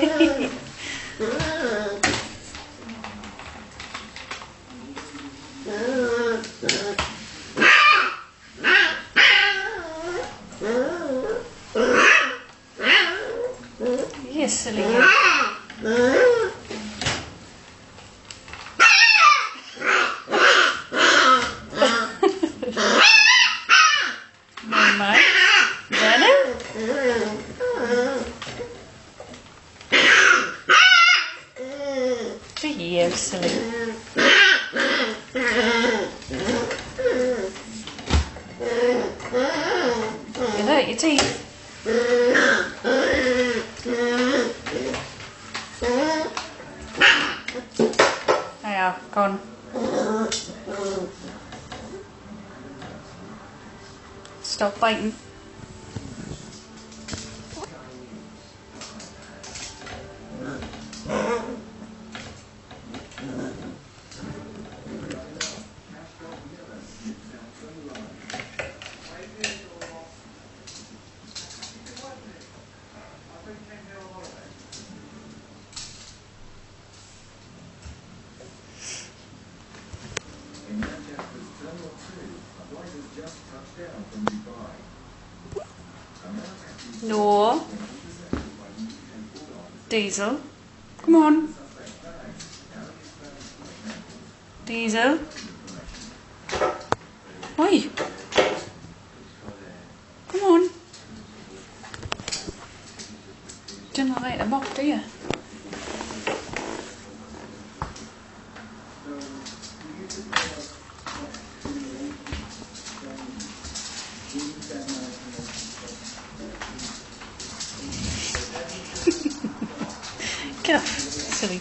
You silly girl. Mama, Dana? Good you silly. You hurt your teeth. There, go on. Stop biting. No. Diesel. Come on. Diesel. Oi. Come on. Do not let them off, do you? Get off, silly.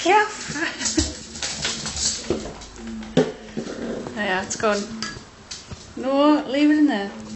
Yeah. Yeah, it's gone. No, leave it in there.